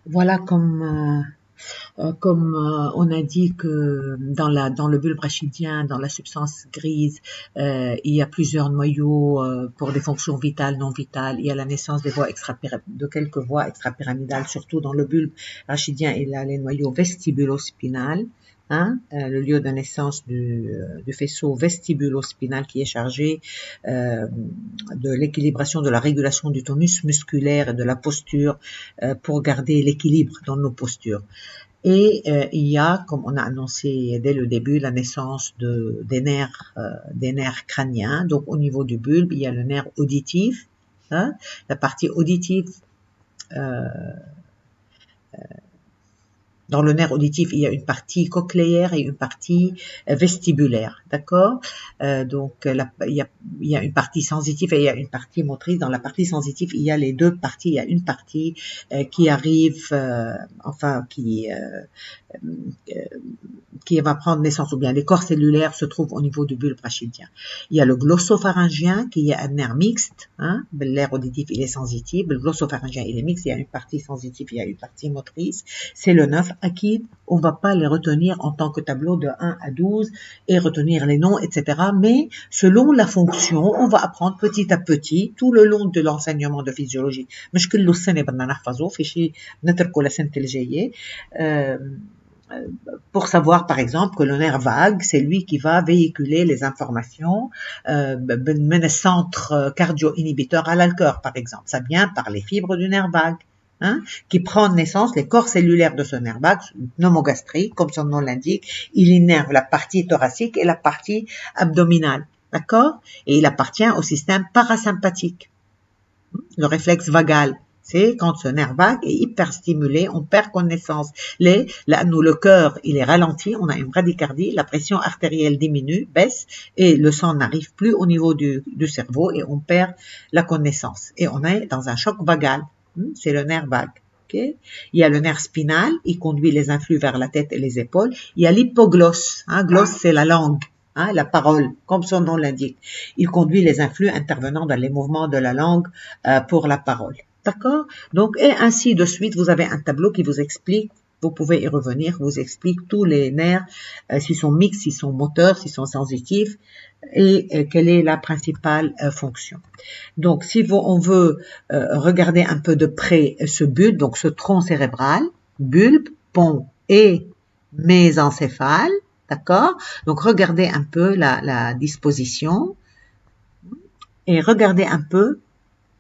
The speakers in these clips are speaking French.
Voilà comme on a dit que dans le bulbe rachidien, dans la substance grise, il y a plusieurs noyaux pour des fonctions vitales, non vitales. Il y a la naissance des voies de quelques voies extrapyramidales, surtout dans le bulbe rachidien. Il y a les noyaux vestibulospinal, le lieu de naissance du faisceau vestibulospinal qui est chargé de l'équilibration, de la régulation du tonus musculaire et de la posture pour garder l'équilibre dans nos postures. Et il y a, comme on a annoncé dès le début, la naissance des nerfs crâniens. Donc au niveau du bulbe, il y a le nerf auditif, la partie auditive. Dans le nerf auditif, il y a une partie cochléaire et une partie vestibulaire, d'accord. Donc, il y a une partie sensitive et il y a une partie motrice. Dans la partie sensitive, il y a les deux parties. Il y a une partie qui arrive, qui va prendre naissance, ou bien les corps cellulaires se trouvent au niveau du bulbe rachidien. Il y a le glossopharyngien qui est un nerf mixte, l'air auditif il est sensitif, le glossopharyngien il est mixte, il y a une partie sensitive, il y a une partie motrice, c'est le 9 à qui on va pas les retenir en tant que tableau de 1 à 12 et retenir les noms, etc. Mais selon la fonction, on va apprendre petit à petit tout le long de l'enseignement de physiologie. مش كله السنة بدنا نحفظه في شيء نتركه لسنة الجاية. Pour savoir par exemple que le nerf vague, c'est lui qui va véhiculer les informations من الcentre cardio-inhibiteur à le cœur par exemple. Ça vient par les fibres du nerf vague. Qui prend naissance, les corps cellulaires de ce nerf vague, pneumogastrique, comme son nom l'indique, il innerve la partie thoracique et la partie abdominale, d'accord? Et il appartient au système parasympathique, le réflexe vagal. C'est quand ce nerf vague est hyper stimulé, on perd connaissance. Là, nous, le cœur, il est ralenti, on a une bradycardie, la pression artérielle diminue, baisse, et le sang n'arrive plus au niveau du cerveau et on perd la connaissance. Et on est dans un choc vagal. C'est le nerf vague. Okay? Il y a le nerf spinal, il conduit les influx vers la tête et les épaules. Il y a l'hypoglosse. Glosse, c'est la langue, la parole, comme son nom l'indique. Il conduit les influx intervenant dans les mouvements de la langue pour la parole. D'accord? Donc, et ainsi de suite, vous avez un tableau qui vous explique, vous pouvez y revenir, vous explique tous les nerfs, s'ils sont mixtes, s'ils sont moteurs, s'ils sont sensitifs, et quelle est la principale fonction. Donc, si on veut regarder un peu de près ce bulbe, donc ce tronc cérébral, bulbe, pont et mésencéphale, d'accord? Donc, regardez un peu la disposition et regardez un peu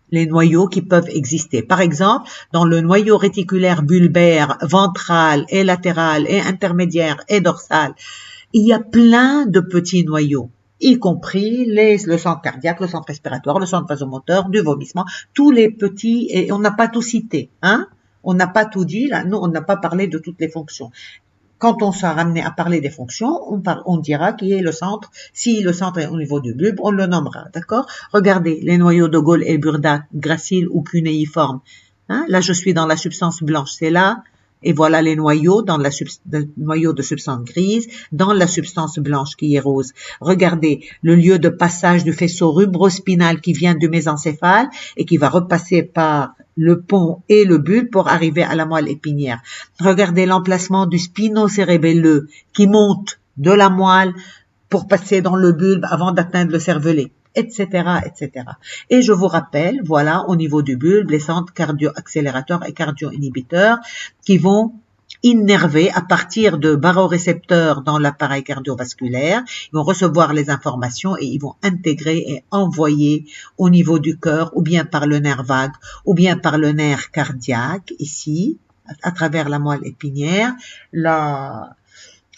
les noyaux qui peuvent exister. Par exemple, dans le noyau réticulaire bulbaire, ventral et latéral et intermédiaire et dorsal, il y a plein de petits noyaux, y compris le centre cardiaque, le centre respiratoire, le centre vasomoteur, du vomissement, tous les petits, et on n'a pas tout cité, on n'a pas tout dit, là, nous, on n'a pas parlé de toutes les fonctions. Quand on sera ramené à parler des fonctions, on dira qui est le centre. Si le centre est au niveau du bulbe, on le nommera, d'accord? Regardez, les noyaux de Gaulle et Burda, graciles ou cunéiformes. Là, je suis dans la substance blanche, c'est là. Et voilà les noyaux dans le noyau de substance grise, dans la substance blanche qui est rose. Regardez le lieu de passage du faisceau rubrospinal qui vient du mésencéphale et qui va repasser par le pont et le bulbe pour arriver à la moelle épinière. Regardez l'emplacement du spinocérébelleux qui monte de la moelle pour passer dans le bulbe avant d'atteindre le cervelet, etc., etc. Et je vous rappelle, voilà, au niveau du bulbe, les centres cardio-accélérateurs et cardio-inhibiteurs qui vont innerver à partir de barorécepteurs dans l'appareil cardiovasculaire. Ils vont recevoir les informations et ils vont intégrer et envoyer au niveau du cœur, ou bien par le nerf vague, ou bien par le nerf cardiaque, ici, à travers la moelle épinière,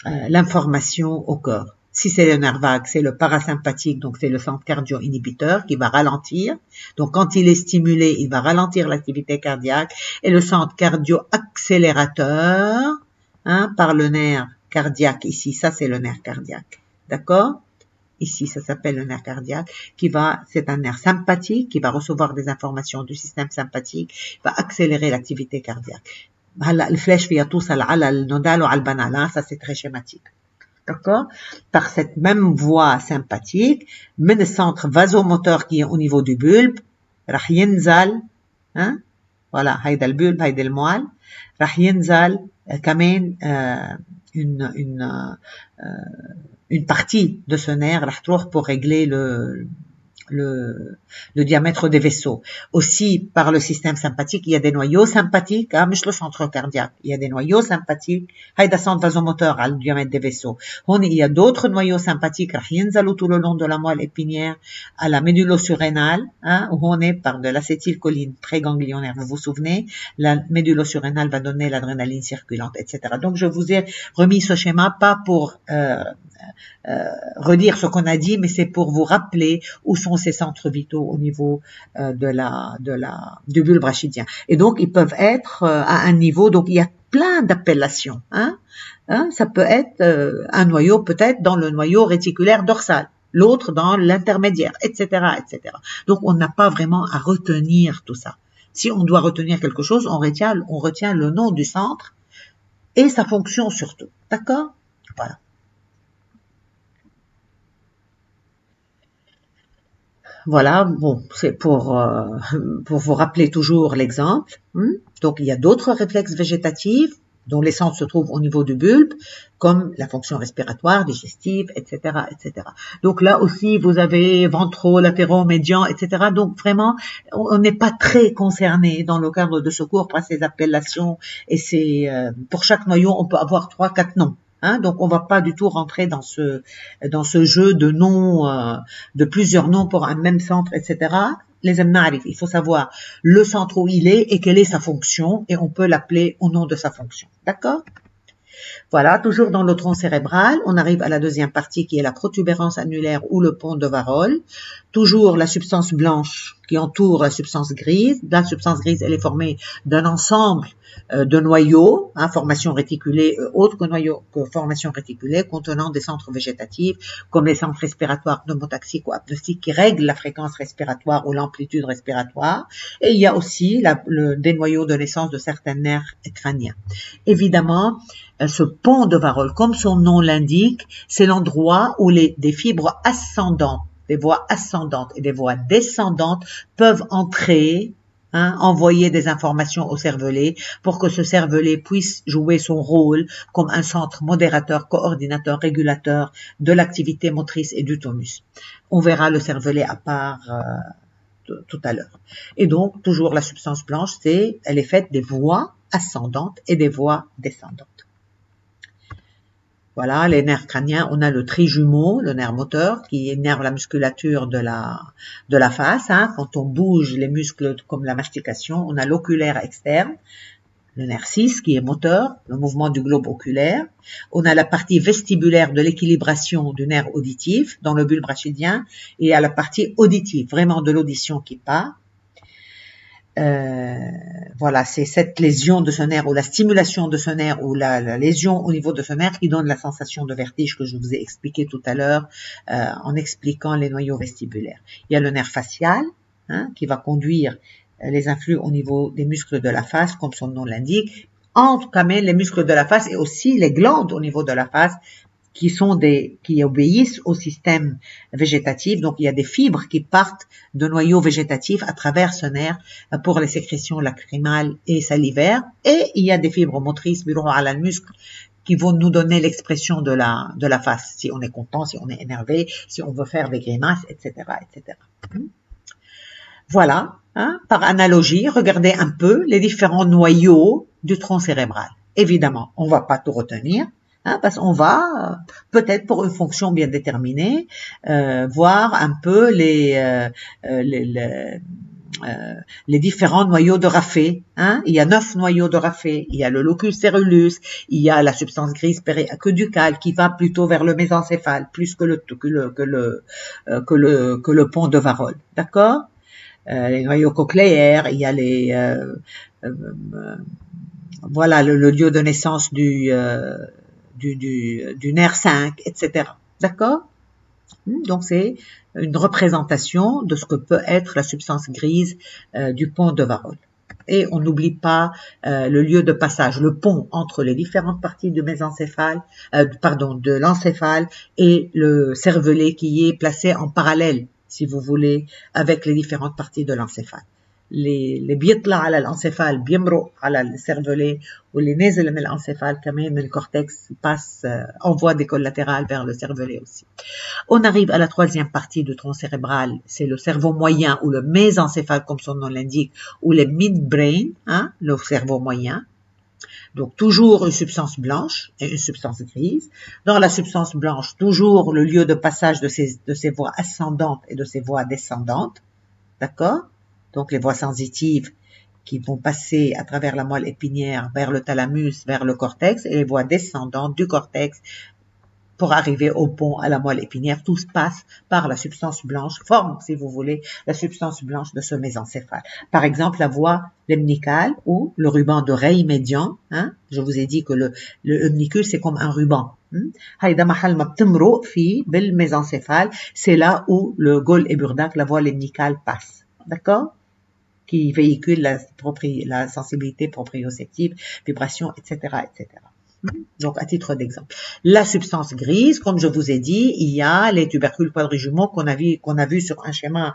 l'information au cœur. Si c'est le nerf vague, c'est le parasympathique, donc c'est le centre cardio-inhibiteur qui va ralentir. Donc quand il est stimulé, il va ralentir l'activité cardiaque. Et le centre cardio-accélérateur, par le nerf cardiaque, ici, ça c'est le nerf cardiaque. D'accord? Ici, ça s'appelle le nerf cardiaque, c'est un nerf sympathique qui va recevoir des informations du système sympathique, va accélérer l'activité cardiaque. هلا الفلاش فيها توصل على النودال وعلى البنال, ça c'est très schématique. D'accord? Par cette même voie sympathique, من le centre vasomoteur qui est au niveau du bulbe, راح ينزل voilà, هيدا البulbe هيدا الموال راح ينزل كمان une partie de ce nerf راح تروح pour régler le diamètre des vaisseaux. Aussi, par le système sympathique, il y a des noyaux sympathiques, مش le centre cardiaque. Il y a des noyaux sympathiques. هيدا centre vasomoteur على le diamètre des vaisseaux. هون, il y a d'autres noyaux sympathiques راح ينزلوا tout le long de la moelle épinière à la médulo-surrénale, où on est par de l'acétylcholine préganglionnaire. Vous vous souvenez? La médulo-surrénale va donner l'adrénaline circulante, etc. Donc, je vous ai remis ce schéma pas pour redire ce qu'on a dit, mais c'est pour vous rappeler où sont ces centres vitaux au niveau du bulbe rachidien. Et donc, ils peuvent être à un niveau, donc il y a plein d'appellations. Ça peut être un noyau peut-être dans le noyau réticulaire dorsal, l'autre dans l'intermédiaire, etc., etc. Donc, on n'a pas vraiment à retenir tout ça. Si on doit retenir quelque chose, on retient le nom du centre et sa fonction surtout. D'accord? Voilà. Voilà, bon, c'est pour vous rappeler toujours l'exemple. Donc, il y a d'autres réflexes végétatifs dont les centres se trouvent au niveau du bulbe, comme la fonction respiratoire, digestive, etc., etc. Donc là aussi, vous avez ventraux, latéraux, médians, etc. Donc vraiment, on n'est pas très concerné dans le cadre de ce cours par ces appellations et pour chaque noyau, on peut avoir 3-4 noms. Donc on va pas du tout rentrer dans ce jeu de noms, de plusieurs noms pour un même centre, etc. Les amna'arif, il faut savoir le centre où il est et quelle est sa fonction et on peut l'appeler au nom de sa fonction. D'accord? Voilà, toujours dans le tronc cérébral, on arrive à la deuxième partie qui est la protubérance annulaire ou le pont de Varol. Toujours la substance blanche qui entoure la substance grise. La substance grise, elle est formée d'un ensemble de noyaux, formation réticulée, autre que formation réticulée, contenant des centres végétatifs, comme les centres respiratoires pneumotaxiques ou apnostiques qui règlent la fréquence respiratoire ou l'amplitude respiratoire. Et il y a aussi des noyaux de naissance de certains nerfs crâniens. Évidemment, ce pont de Varol, comme son nom l'indique, c'est l'endroit où des fibres ascendantes, des voies ascendantes et des voies descendantes peuvent entrer, envoyer des informations au cervelet pour que ce cervelet puisse jouer son rôle comme un centre modérateur, coordinateur, régulateur de l'activité motrice et du tonus. On verra le cervelet à part tout à l'heure. Et donc, toujours la substance blanche, elle est faite des voies ascendantes et des voies descendantes. Voilà, les nerfs crâniens, on a le trijumeau, le nerf moteur, qui énerve la musculature de la face. Quand on bouge les muscles comme la mastication, on a l'oculaire externe, le nerf 6 qui est moteur, le mouvement du globe oculaire. On a la partie vestibulaire de l'équilibration du nerf auditif dans le bulbe rachidien et à la partie auditive, vraiment de l'audition qui part. Voilà, c'est cette lésion de ce nerf ou la stimulation de ce nerf ou la lésion au niveau de ce nerf qui donne la sensation de vertige que je vous ai expliqué tout à l'heure en expliquant les noyaux vestibulaires. Il y a le nerf facial qui va conduire les influx au niveau des muscles de la face, comme son nom l'indique, entre quand même les muscles de la face et aussi les glandes au niveau de la face qui obéissent au système végétatif. Donc, il y a des fibres qui partent de noyaux végétatifs à travers ce nerf pour les sécrétions lacrymales et salivaires. Et il y a des fibres motrices, à la muscle, qui vont nous donner l'expression de la face. Si on est content, si on est énervé, si on veut faire des grimaces, etc., etc. Voilà. Par analogie, regardez un peu les différents noyaux du tronc cérébral. Évidemment, on va pas tout retenir. Parce qu'on va, peut-être pour une fonction bien déterminée, voir un peu les différents noyaux de Raffet. Il y a 9 noyaux de Raffet. Il y a le locus cérulus, il y a la substance grise périaqueducale qui va plutôt vers le mésencéphale, plus que le pont de Varol. D'accord? Les noyaux cochléaires, il y a voilà le lieu de naissance du nerf 5, etc. D'accord? Donc, c'est une représentation de ce que peut être la substance grise du pont de Varol. Et on n'oublie pas le lieu de passage, le pont entre les différentes parties du mésencéphale, de l'encéphale et le cervelet qui est placé en parallèle, si vous voulez, avec les différentes parties de l'encéphale. اللي بيطلع على الانسيفال بيمرق على السيرفولي واللي نازل من الانسيفال كمان من الكورتكس passe envoie des collatérales vers le cervelet aussi. On arrive à la troisième partie du tronc cérébral, c'est le cerveau moyen ou le mésencéphale comme son nom l'indique, ou le midbrain, hein, le cerveau moyen. Donc toujours une substance blanche et une substance grise. Dans la substance blanche, toujours le lieu de passage de ces voies ascendantes et de ces voies descendantes. D'accord? Donc les voies sensitives qui vont passer à travers la moelle épinière vers le thalamus, vers le cortex, et les voies descendantes du cortex pour arriver au pont à la moelle épinière. Tout se passe par la substance blanche, forme, si vous voulez, la substance blanche de ce mésencéphale. Par exemple, la voie lemnicale ou le ruban d'oreille médian. Hein? Je vous ai dit que le lemnicule, c'est comme un ruban. هيدا محل ما بتمرق فيه بالميزانسيphale, c'est là où le Gol et Burdak, la voie lemnicale, passe. D'accord? Qui véhicule la sensibilité proprioceptive, vibration, etc., etc. Donc, à titre d'exemple. La substance grise, comme je vous ai dit, il y a les tubercules quadrijumeaux qu'on a vu sur un schéma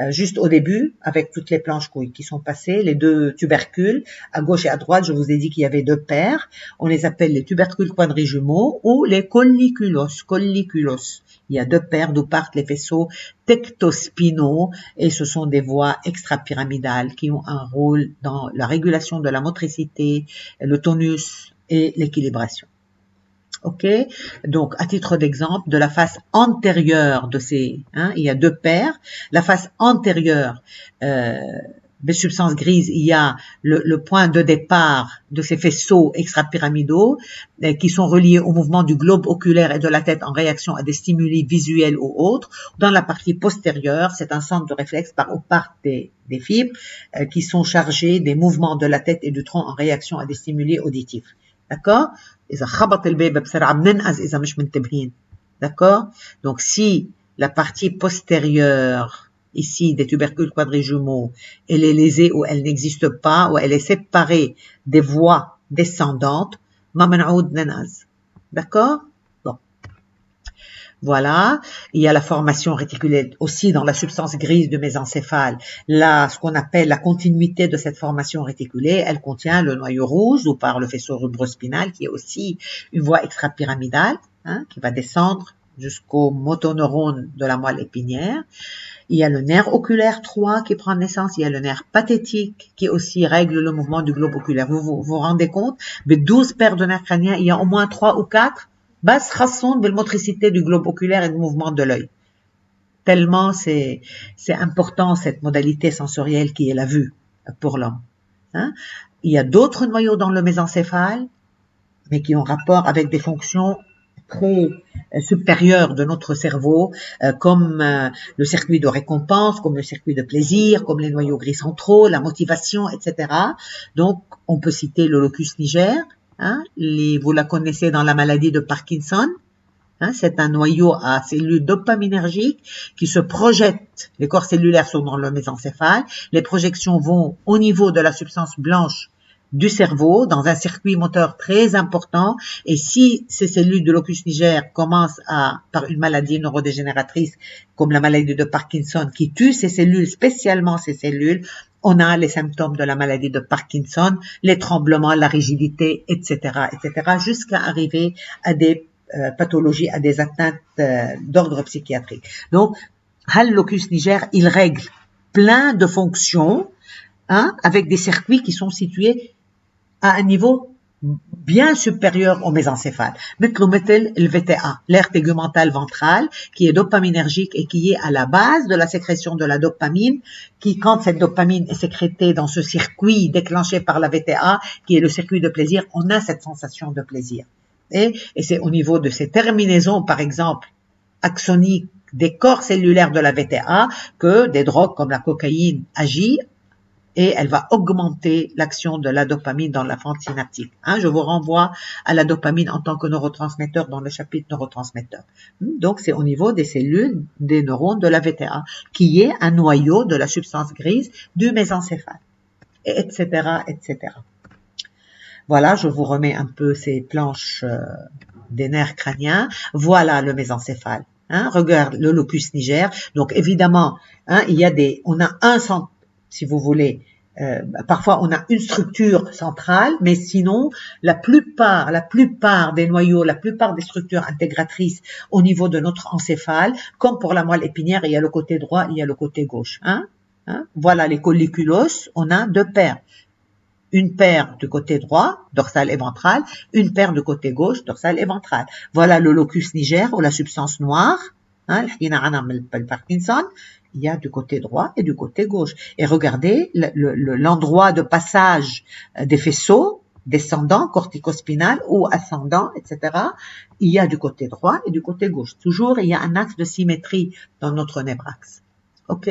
juste au début, avec toutes les planches qui sont passées, les deux tubercules, à gauche et à droite, je vous ai dit qu'il y avait deux paires. On les appelle les tubercules quadrijumeaux ou les colliculos. Colliculos. Il y a deux paires d'où partent les faisceaux tectospinaux et ce sont des voies extrapyramidales qui ont un rôle dans la régulation de la motricité, le tonus, et l'équilibration. Ok, donc à titre d'exemple, de la face antérieure de ces, il y a deux paires. La face antérieure des substances grises, il y a le point de départ de ces faisceaux extrapyramidaux qui sont reliés au mouvement du globe oculaire et de la tête en réaction à des stimuli visuels ou autres. Dans la partie postérieure, c'est un centre de réflexe par où partent des fibres qui sont chargées des mouvements de la tête et du tronc en réaction à des stimuli auditifs. D'accord? إذا خبط البيبة بسرعة بننقز إذا مش منتبهين. D'accord? Donc si la partie postérieure ici des tubercules quadrijumeaux, elle est lésée ou elle n'existe pas ou elle est séparée des voies descendantes, ما بنعود ننقز. D'accord? Bon. Voilà, il y a la formation réticulée aussi dans la substance grise du mésencéphale. Là, ce qu'on appelle la continuité de cette formation réticulée, elle contient le noyau rouge ou par le faisceau rubrospinal qui est aussi une voie extrapyramidale qui va descendre jusqu'au motoneurone de la moelle épinière. Il y a le nerf oculaire 3 qui prend naissance, il y a le nerf pathétique qui aussi règle le mouvement du globe oculaire. Vous rendez compte? De 12 paires de nerfs crâniens, il y a au moins 3 ou 4 بس خاصون بالmotricité du globe oculaire et du mouvement de l'œil. Tellement c'est important cette modalité sensorielle qui est la vue pour l'homme. Il y a d'autres noyaux dans le mésencéphale, mais qui ont rapport avec des fonctions très supérieures de notre cerveau, comme le circuit de récompense, comme le circuit de plaisir, comme les noyaux gris centraux, la motivation, etc. Donc, on peut citer le locus niger. Vous la connaissez dans la maladie de Parkinson. C'est un noyau à cellules dopaminergiques qui se projettent. Les corps cellulaires sont dans le mésencéphale. Les projections vont au niveau de la substance blanche du cerveau dans un circuit moteur très important. Et si ces cellules de locus niger commencent par une maladie neurodégénératrice comme la maladie de Parkinson qui tue ces cellules, spécialement ces cellules, on a les symptômes de la maladie de Parkinson, les tremblements, la rigidité, etc., etc., jusqu'à arriver à des pathologies, à des atteintes d'ordre psychiatrique. Donc, le locus niger, il règle plein de fonctions, avec des circuits qui sont situés à un niveau bien supérieur au mésencéphale. مثل le VTA, l'aire tegumентale ventrale, qui est dopaminergique et qui est à la base de la sécrétion de la dopamine, qui, quand cette dopamine est sécrétée dans ce circuit déclenché par la VTA, qui est le circuit de plaisir, on a cette sensation de plaisir. Et c'est au niveau de ces terminaisons, par exemple, axoniques des corps cellulaires de la VTA, que des drogues comme la cocaïne agissent, et elle va augmenter l'action de la dopamine dans la fente synaptique. Je vous renvoie à la dopamine en tant que neurotransmetteur dans le chapitre neurotransmetteur. Donc, c'est au niveau des cellules, des neurones de la VTA, qui est un noyau de la substance grise du mésencéphale, etc., etc. Voilà, je vous remets un peu ces planches des nerfs crâniens. Voilà le mésencéphale. Regarde le locus niger. Donc, évidemment, on a un centre. si vous voulez. Parfois, on a une structure centrale, mais sinon, la plupart des noyaux, la plupart des structures intégratrices au niveau de notre encéphale, comme pour la moelle épinière, il y a le côté droit, il y a le côté gauche. Voilà les colliculos, on a deux paires. Une paire du côté droit, dorsal et ventral, une paire du côté gauche, dorsal et ventral. Voilà le locus niger ou la substance noire, Parkinson. Il y a du côté droit et du côté gauche. Et regardez l'endroit de passage des faisceaux, descendant, corticospinal ou ascendant, etc. Il y a du côté droit et du côté gauche. Toujours, il y a un axe de symétrie dans notre nébraxe. OK?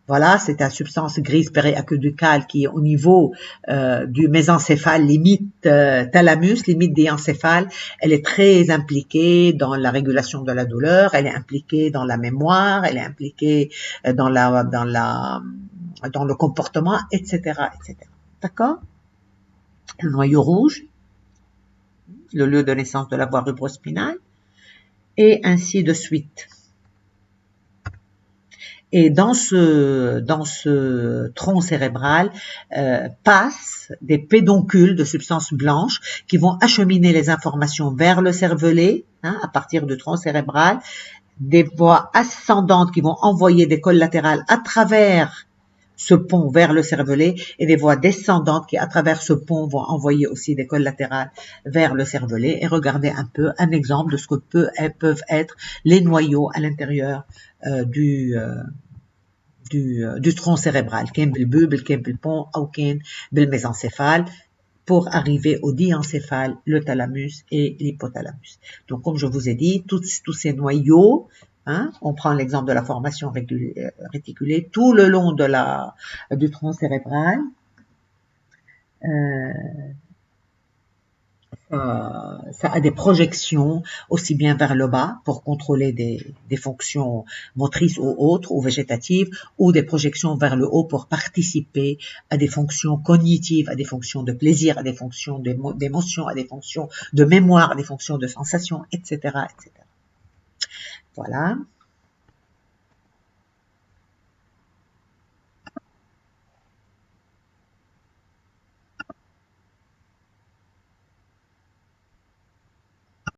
Voilà, c'est la substance grise périaqueducale qui est au niveau du mésencéphale, limite thalamus, limite diencéphale. Elle est très impliquée dans la régulation de la douleur, elle est impliquée dans la mémoire, elle est impliquée dans le comportement, etc., etc. D'accord? Le noyau rouge, le lieu de naissance de la voie rubrospinale, et ainsi de suite. Et dans ce tronc cérébral passent des pédoncules de substances blanches qui vont acheminer les informations vers le cervelet, à partir du tronc cérébral, des voies ascendantes qui vont envoyer des collatérales à travers ce pont vers le cervelet et des voies descendantes qui, à travers ce pont, vont envoyer aussi des collatérales vers le cervelet. Et regardez un peu un exemple de ce que peuvent être les noyaux à l'intérieur du tronc cérébral, كاين بالبوبل, كاين بالبون ou كاين بالmésencéphale, pour arriver au diencéphale, le thalamus et l'hypothalamus. Donc, comme je vous ai dit, tous ces noyaux, on prend l'exemple de la formation réticulée, tout le long du tronc cérébral, ça a des projections aussi bien vers le bas pour contrôler des fonctions motrices ou autres ou végétatives, ou des projections vers le haut pour participer à des fonctions cognitives, à des fonctions de plaisir, à des fonctions d'émotion, à des fonctions de mémoire, à des fonctions de sensation, etc., etc. Voilà.